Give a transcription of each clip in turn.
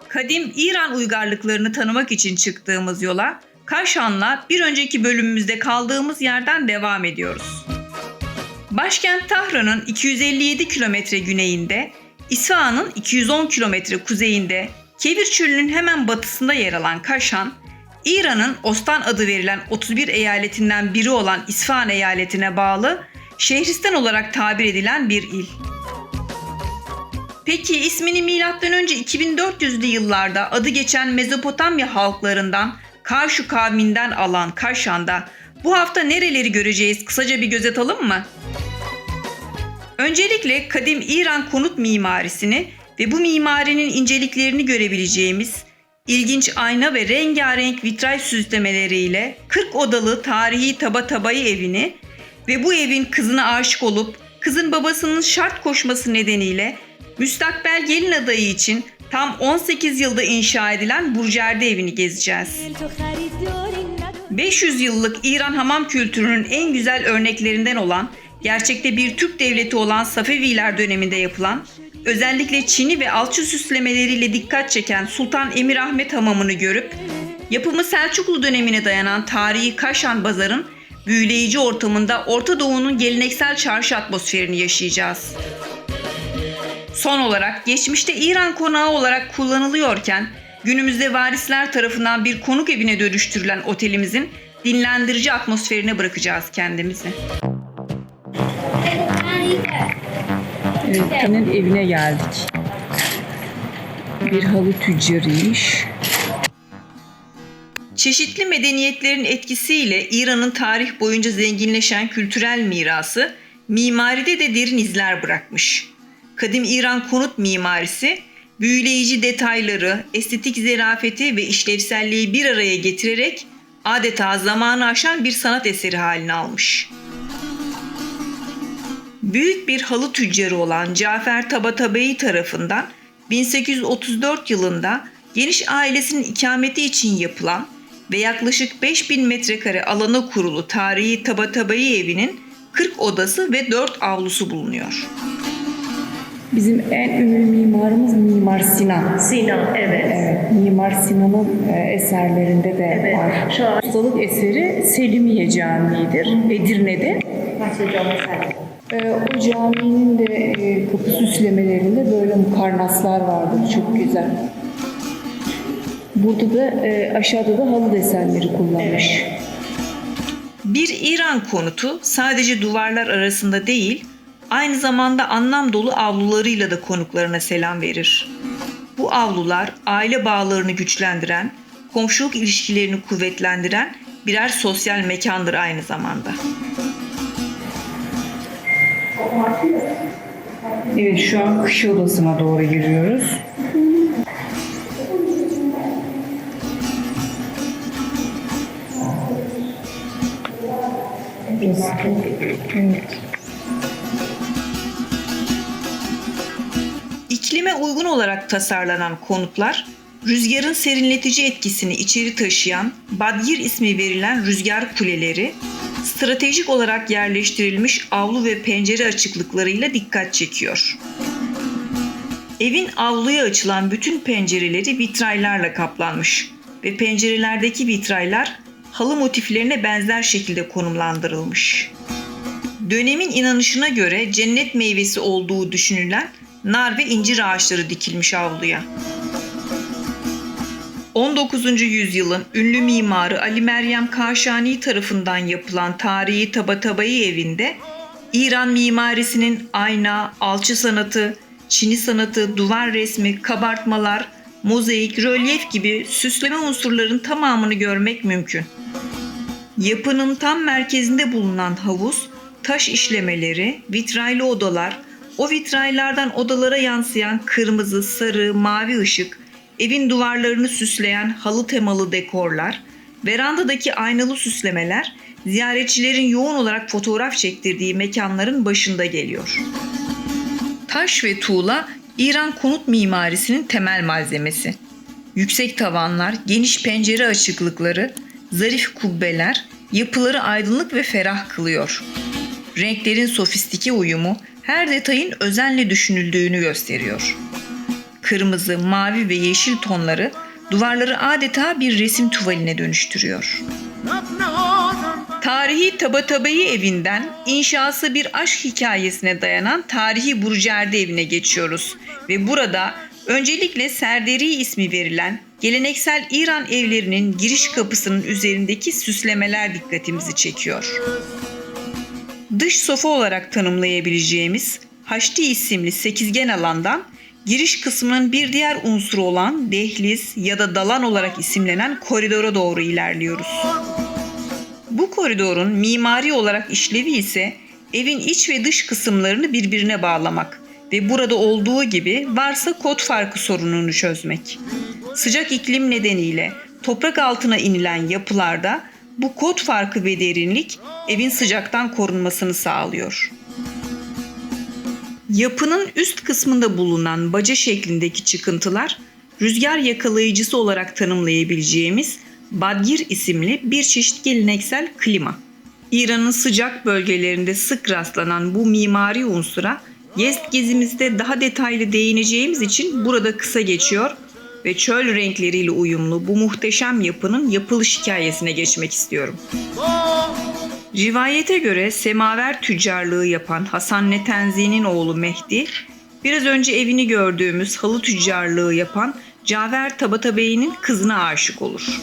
Kadim İran uygarlıklarını tanımak için çıktığımız yola Kaşan'la bir önceki bölümümüzde kaldığımız yerden devam ediyoruz. Başkent Tahran'ın 257 kilometre güneyinde, İsfahan'ın 210 kilometre kuzeyinde, Kevir Çölü'nün hemen batısında yer alan Kaşan, İran'ın Ostan adı verilen 31 eyaletinden biri olan İsfahan eyaletine bağlı, Şehristan olarak tabir edilen bir il. Peki ismini M.Ö. 2400'lü yıllarda adı geçen Mezopotamya halklarından Karşu kavminden alan Kaşan'da bu hafta nereleri göreceğiz, kısaca bir göz atalım mı? Öncelikle kadim İran konut mimarisini ve bu mimarinin inceliklerini görebileceğimiz ilginç ayna ve rengarenk vitray süslemeleriyle 40 odalı tarihi Tabatabai evini ve bu evin kızına aşık olup kızın babasının şart koşması nedeniyle müstakbel gelin adayı için tam 18 yılda inşa edilen Burjerde evini gezeceğiz. 500 yıllık İran hamam kültürünün en güzel örneklerinden olan, gerçekte bir Türk devleti olan Safeviler döneminde yapılan, özellikle çini ve alçı süslemeleriyle dikkat çeken Sultan Emir Ahmet Hamamı'nı görüp, yapımı Selçuklu dönemine dayanan tarihi Kaşan Bazar'ın büyüleyici ortamında Orta Doğu'nun geleneksel çarşı atmosferini yaşayacağız. Son olarak geçmişte İran konağı olarak kullanılıyorken günümüzde varisler tarafından bir konuk evine dönüştürülen otelimizin dinlendirici atmosferine bırakacağız kendimizi. Evet, Ten'in evine geldik. Bir halı tüccarıymış. Çeşitli medeniyetlerin etkisiyle İran'ın tarih boyunca zenginleşen kültürel mirası mimaride de derin izler bırakmış. Kadim İran konut mimarisi, büyüleyici detayları, estetik zerafeti ve işlevselliği bir araya getirerek adeta zamanı aşan bir sanat eseri haline almış. Büyük bir halı tüccarı olan Cafer Tabatabai tarafından 1834 yılında geniş ailesinin ikameti için yapılan ve yaklaşık 5000 metrekare alana kurulu tarihi Tabatabai evinin 40 odası ve 4 avlusu bulunuyor. Bizim en ünlü mimarımız Mimar Sinan. Sinan, evet. Evet, Mimar Sinan'ın eserlerinde de Evet, var. şu an- Ustalık eseri Selimiye Camii'dir, Edirne'de. O caminin de kapı süslemelerinde böyle mukarnaslar vardır, çok güzel. Burada da aşağıda da halı desenleri kullanmış. Bir İran konutu sadece duvarlar arasında değil, aynı zamanda anlam dolu avlularıyla da konuklarına selam verir. Bu avlular aile bağlarını güçlendiren, komşuluk ilişkilerini kuvvetlendiren birer sosyal mekandır aynı zamanda. Evet, şu an kış odasına doğru giriyoruz. Evet. İklime uygun olarak tasarlanan konutlar, rüzgarın serinletici etkisini içeri taşıyan Badgir ismi verilen rüzgar kuleleri, stratejik olarak yerleştirilmiş avlu ve pencere açıklıklarıyla dikkat çekiyor. Evin avluya açılan bütün pencereleri vitraylarla kaplanmış ve pencerelerdeki vitraylar halı motiflerine benzer şekilde konumlandırılmış. Dönemin inanışına göre cennet meyvesi olduğu düşünülen nar ve incir ağaçları dikilmiş avluya. 19. yüzyılın ünlü mimarı Ali Meryem Kaşani tarafından yapılan tarihi Tabatabai evinde İran mimarisinin ayna, alçı sanatı, çini sanatı, duvar resmi, kabartmalar, mozaik, rölyef gibi süsleme unsurların tamamını görmek mümkün. Yapının tam merkezinde bulunan havuz, taş işlemeleri, vitraylı odalar, o vitraylardan odalara yansıyan kırmızı, sarı, mavi ışık, evin duvarlarını süsleyen halı temalı dekorlar, verandadaki aynalı süslemeler, ziyaretçilerin yoğun olarak fotoğraf çektirdiği mekanların başında geliyor. Taş ve tuğla, İran konut mimarisinin temel malzemesi. Yüksek tavanlar, geniş pencere açıklıkları, zarif kubbeler, yapıları aydınlık ve ferah kılıyor. Renklerin sofistike uyumu, her detayın özenle düşünüldüğünü gösteriyor. kırmızı, mavi ve yeşil tonları duvarları adeta bir resim tuvaline dönüştürüyor. Tarihi Tabatabai evinden inşası bir aşk hikayesine dayanan tarihi Burcerde evine geçiyoruz ve burada öncelikle Serderi ismi verilen geleneksel İran evlerinin giriş kapısının üzerindeki süslemeler dikkatimizi çekiyor. Dış sofa olarak tanımlayabileceğimiz Haçlı isimli sekizgen alandan giriş kısmının bir diğer unsuru olan dehliz ya da dalan olarak isimlenen koridora doğru ilerliyoruz. Bu koridorun mimari olarak işlevi ise evin iç ve dış kısımlarını birbirine bağlamak ve burada olduğu gibi varsa kod farkı sorununu çözmek. Sıcak iklim nedeniyle toprak altına inilen yapılarda bu kod farkı ve derinlik evin sıcaktan korunmasını sağlıyor. Yapının üst kısmında bulunan baca şeklindeki çıkıntılar rüzgar yakalayıcısı olarak tanımlayabileceğimiz Badgir isimli bir çeşit geleneksel klima. İran'ın sıcak bölgelerinde sık rastlanan bu mimari unsura Yezd gezimizde daha detaylı değineceğimiz için burada kısa geçiyor ve çöl renkleriyle uyumlu bu muhteşem yapının yapılış hikayesine geçmek istiyorum. Rivayete göre semaver tüccarlığı yapan Hasan Netenzi'nin oğlu Mehdi, biraz önce evini gördüğümüz halı tüccarlığı yapan Cafer Tabatabai'nin kızına aşık olur.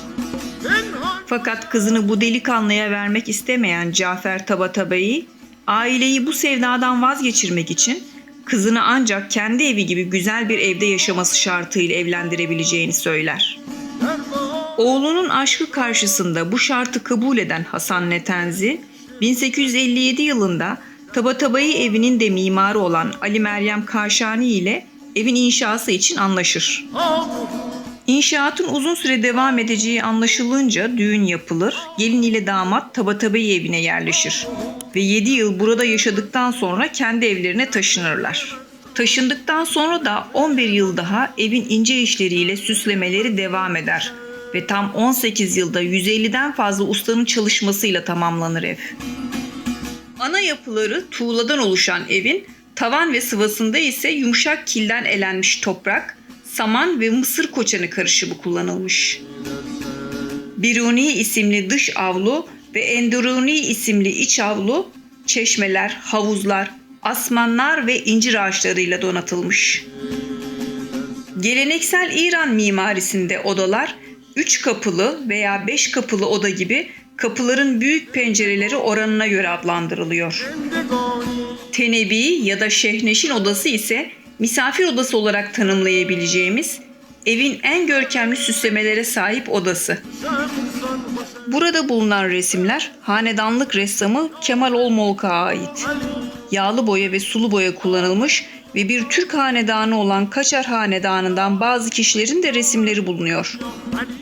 Fakat kızını bu delikanlıya vermek istemeyen Cafer Tabatabai, aileyi bu sevdadan vazgeçirmek için kızını ancak kendi evi gibi güzel bir evde yaşaması şartıyla evlendirebileceğini söyler. Oğlunun aşkı karşısında bu şartı kabul eden Hasan Netenzi, 1857 yılında Tabatabai evinin de mimarı olan Ali Meryem Kaşani ile evin inşası için anlaşır. İnşaatın uzun süre devam edeceği anlaşılınca düğün yapılır, gelin ile damat Tabatabai evine yerleşir ve 7 yıl burada yaşadıktan sonra kendi evlerine taşınırlar. Taşındıktan sonra da 11 yıl daha evin ince işleriyle süslemeleri devam eder ve tam 18 yılda 150'den fazla ustanın çalışmasıyla tamamlanır ev. Ana yapıları tuğladan oluşan evin tavan ve sıvasında ise yumuşak kilden elenmiş toprak, saman ve mısır koçanı karışımı kullanılmış. Biruni isimli dış avlu ve Enduruni isimli iç avlu, çeşmeler, havuzlar, asmanlar ve incir ağaçlarıyla donatılmış. Geleneksel İran mimarisinde odalar 3 kapılı veya 5 kapılı oda gibi kapıların büyük pencereleri oranına göre adlandırılıyor. Tenebi ya da şehneşin odası ise misafir odası olarak tanımlayabileceğimiz evin en görkemli süslemelere sahip odası. Burada bulunan resimler hanedanlık ressamı Kemal Olmolk'a ait. Yağlı boya ve sulu boya kullanılmış ve bir Türk hanedanı olan Kaçar Hanedanı'ndan bazı kişilerin de resimleri bulunuyor.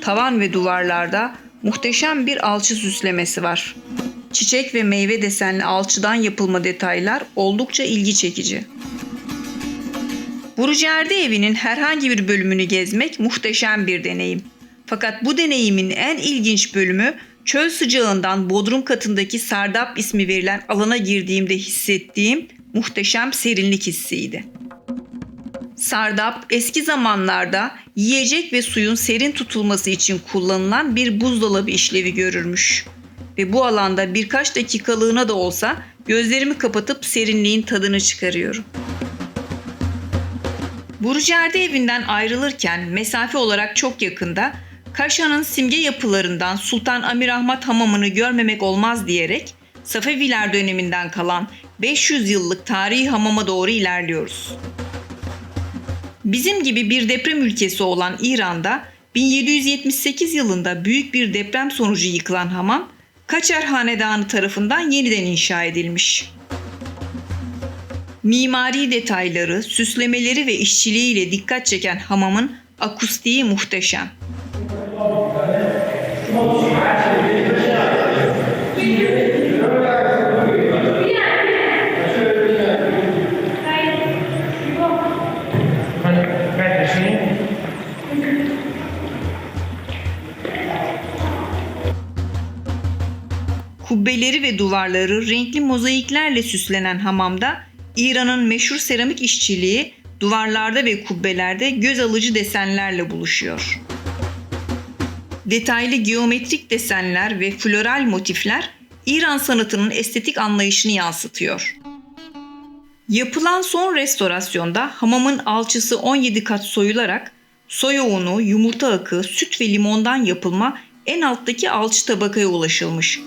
Tavan ve duvarlarda muhteşem bir alçı süslemesi var. Çiçek ve meyve desenli alçıdan yapılma detaylar oldukça ilgi çekici. Burcerde evinin herhangi bir bölümünü gezmek muhteşem bir deneyim. Fakat bu deneyimin en ilginç bölümü çöl sıcağından bodrum katındaki Sardap ismi verilen alana girdiğimde hissettiğim muhteşem serinlik hissiydi. Sardap eski zamanlarda yiyecek ve suyun serin tutulması için kullanılan bir buzdolabı işlevi görürmüş. Ve bu alanda birkaç dakikalığına da olsa gözlerimi kapatıp serinliğin tadını çıkarıyorum. Burcerde evinden ayrılırken mesafe olarak çok yakında Kaşan'ın simge yapılarından Sultan Amir Ahmet Hamamı'nı görmemek olmaz diyerek Safeviler döneminden kalan 500 yıllık tarihi hamama doğru ilerliyoruz. Bizim gibi bir deprem ülkesi olan İran'da 1778 yılında büyük bir deprem sonucu yıkılan hamam Kaçar Hanedanı tarafından yeniden inşa edilmiş. Mimari detayları, süslemeleri ve işçiliğiyle dikkat çeken hamamın akustiği muhteşem. Kubbeleri ve duvarları renkli mozaiklerle süslenen hamamda İran'ın meşhur seramik işçiliği duvarlarda ve kubbelerde göz alıcı desenlerle buluşuyor. Detaylı geometrik desenler ve floral motifler İran sanatının estetik anlayışını yansıtıyor. Yapılan son restorasyonda hamamın alçısı 17 kat soyularak soya unu, yumurta akı, süt ve limondan yapılma en alttaki alçı tabakaya ulaşılmış.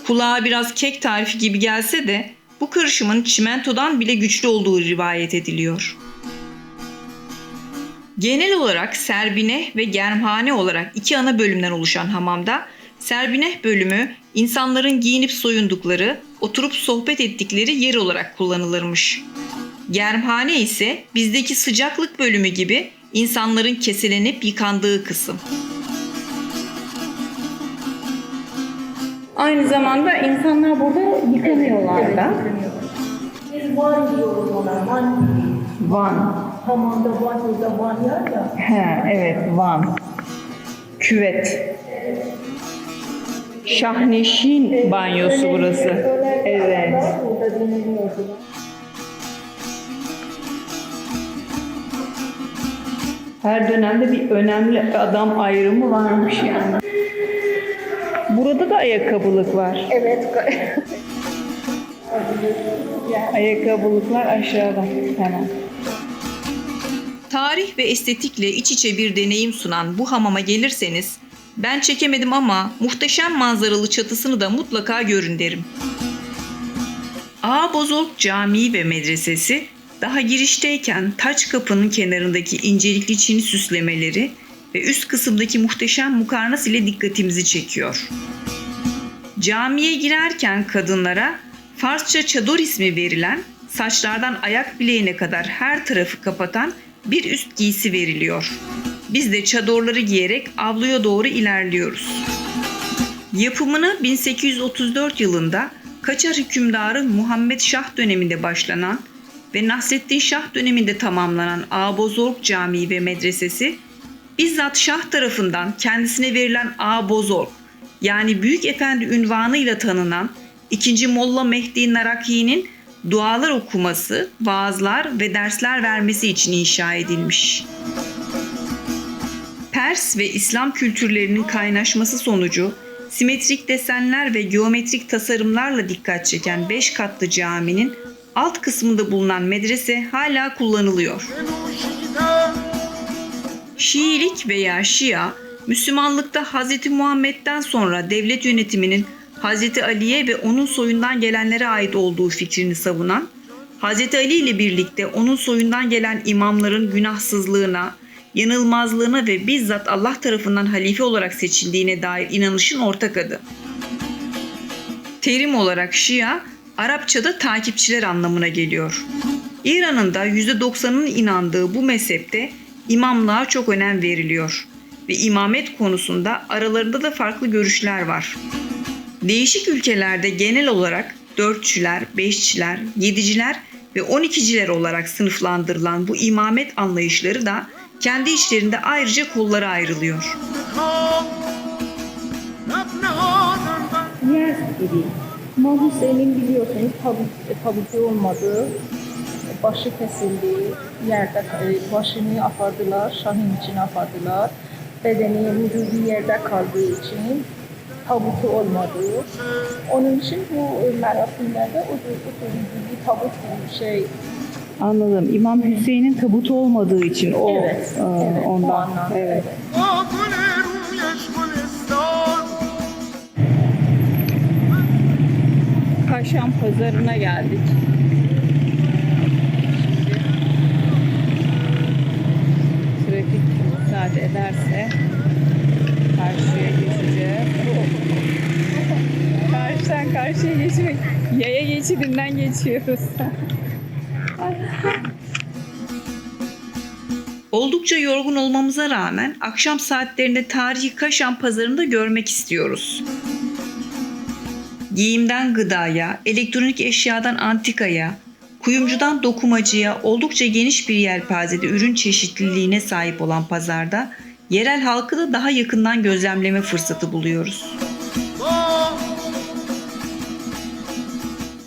Kulağa biraz kek tarifi gibi gelse de bu karışımın çimentodan bile güçlü olduğu rivayet ediliyor. Genel olarak serbineh ve germhane olarak iki ana bölümden oluşan hamamda serbineh bölümü insanların giyinip soyundukları, oturup sohbet ettikleri yer olarak kullanılırmış. Germhane ise bizdeki sıcaklık bölümü gibi insanların keselenip yıkandığı kısım. Aynı zamanda insanlar burada yıkanıyorlar da. Biz van diyoruz ona, van gibi. Van. Hamamda van, burada van ya. He, evet, van. Küvet. Şahneşin banyosu burası. Evet. Burada deniliyordu. Her dönemde bir önemli adam ayrımı varmış yani. Burada da ayakkabılık var. Evet. Ayakkabılıklar aşağıda. Tamam. Tarih ve estetikle iç içe bir deneyim sunan bu hamama gelirseniz, ben çekemedim ama muhteşem manzaralı çatısını da mutlaka görün derim. Ağabozork Camii ve Medresesi daha girişteyken taç kapının kenarındaki incelikli çini süslemeleri ve üst kısımdaki muhteşem mukarnas ile dikkatimizi çekiyor. Camiye girerken kadınlara Farsça çador ismi verilen, saçlardan ayak bileğine kadar her tarafı kapatan bir üst giysi veriliyor. Biz de çadorları giyerek avluya doğru ilerliyoruz. Yapımını 1834 yılında Kaçar hükümdarı Muhammed Şah döneminde başlanan ve Nasreddin Şah döneminde tamamlanan Ağabozork Camii ve Medresesi, bizzat Şah tarafından kendisine verilen Ağabozork, yani Büyük Efendi unvanıyla tanınan 2. Molla Mehdi Naraki'nin dualar okuması, vaazlar ve dersler vermesi için inşa edilmiş. Pers ve İslam kültürlerinin kaynaşması sonucu simetrik desenler ve geometrik tasarımlarla dikkat çeken 5 katlı caminin alt kısmında bulunan medrese hala kullanılıyor. Şiilik veya Şia, Müslümanlıkta Hz. Muhammed'den sonra devlet yönetiminin Hz. Ali'ye ve onun soyundan gelenlere ait olduğu fikrini savunan, Hz. Ali ile birlikte onun soyundan gelen imamların günahsızlığına, yanılmazlığına ve bizzat Allah tarafından halife olarak seçildiğine dair inanışın ortak adı. Terim olarak Şia, Arapçada takipçiler anlamına geliyor. İran'ın da %90'ının inandığı bu mezhepte imamlığa çok önem veriliyor ve imamet konusunda aralarında da farklı görüşler var. Değişik ülkelerde genel olarak 4'çüler, 5'çiler, 7'ciler ve 12'ciler olarak sınıflandırılan bu imamet anlayışları da kendi içlerinde ayrıca kollara ayrılıyor. Yer gibi. İmam Hüseyin'in biliyorsunuz tabutu olmadı. Başı kesildi. Yerde başını apardılar. Şahın içine apardılar. Bedeni vücudu yerde kaldığı için tabutu olmadı. Onun için bu merasimlerde o bir tabut gibi bir şey. Anladım. İmam Hüseyin'in tabutu olmadığı için o Evet, evet, ondan. o anlamda, Evet. Kaşan pazarına geldik. Şimdi trafik müsaade ederse karşıya geçeceğiz. Karşıdan karşıya geçmek, yaya geçidinden geçiyoruz. Oldukça yorgun olmamıza rağmen akşam saatlerinde tarihi Kaşan pazarında görmek istiyoruz. Giyimden gıdaya, elektronik eşyadan antikaya, kuyumcudan dokumacıya oldukça geniş bir yelpazede ürün çeşitliliğine sahip olan pazarda yerel halkı da daha yakından gözlemleme fırsatı buluyoruz.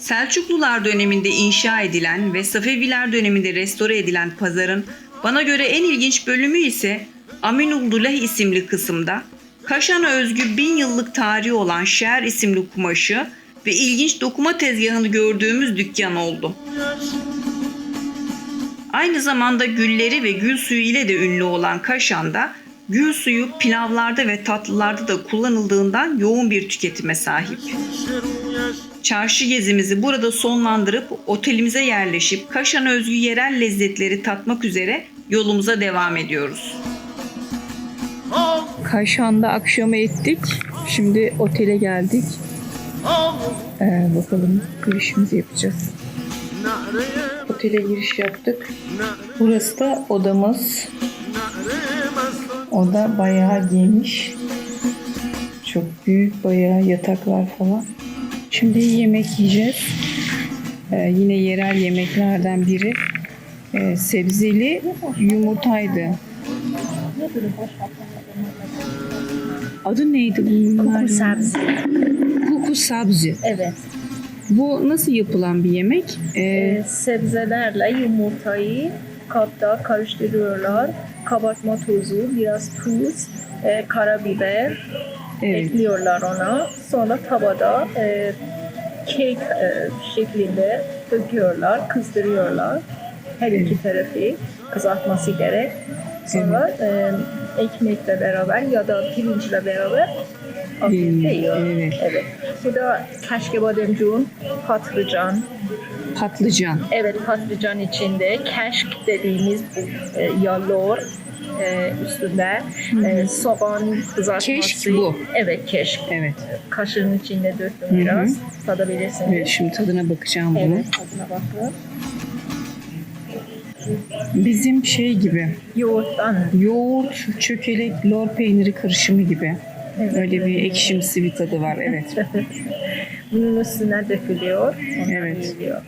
Selçuklular döneminde inşa edilen ve Safeviler döneminde restore edilen pazarın bana göre en ilginç bölümü ise Aminuldullah isimli kısımda Kaşan'a özgü 1000 yıllık tarihi olan Şer isimli kumaşı ve ilginç dokuma tezgahını gördüğümüz dükkan oldu. Aynı zamanda gülleri ve gül suyu ile de ünlü olan Kaşan'da gül suyu pilavlarda ve tatlılarda da kullanıldığından yoğun bir tüketime sahip. Çarşı gezimizi burada sonlandırıp otelimize yerleşip Kaşan'a özgü yerel lezzetleri tatmak üzere yolumuza devam ediyoruz. Kaşan'da akşamı ettik. Şimdi otele geldik. Bakalım girişimizi yapacağız. Otele giriş yaptık. Burası da odamız. Oda bayağı geniş. Çok büyük, bayağı yataklar falan. Şimdi yemek yiyeceğiz. Yine yerel yemeklerden biri. Sebzeli yumurtaydı. Adı neydi bunun? Kuku sabzi. Kuku sabzi. Evet. Bu nasıl yapılan bir yemek? Sebzelerle yumurtayı kapta karıştırıyorlar. Kabartma tozu, biraz tuz, karabiber ekliyorlar ona. Sonra tavada kek şeklinde döküyorlar, kızdırıyorlar. Her iki tarafı kızartması gerek. Sonra ekmekle beraber ya da pirinçle beraber afiyetle yiyor. Evet. Bu da keşke bademcun, patlıcan. Patlıcan. Evet, patlıcan içinde keşk dediğimiz yalor üstünde soğan kızartması. Keşk bu. Evet, keşk. Evet. Kaşığın içinde döktüm biraz. Tadabilirsiniz. Evet, şimdi tadına bakacağım bunun. Evet, tadına bakın. Bizim şey gibi. Yoğurttan. Yoğurt, çökelek, lor peyniri karışımı gibi. Evet, Öyle bir ekşimsi bir tadı var. Evet. Bunun üstüne dökülüyor. Evet. Yiyiliyor.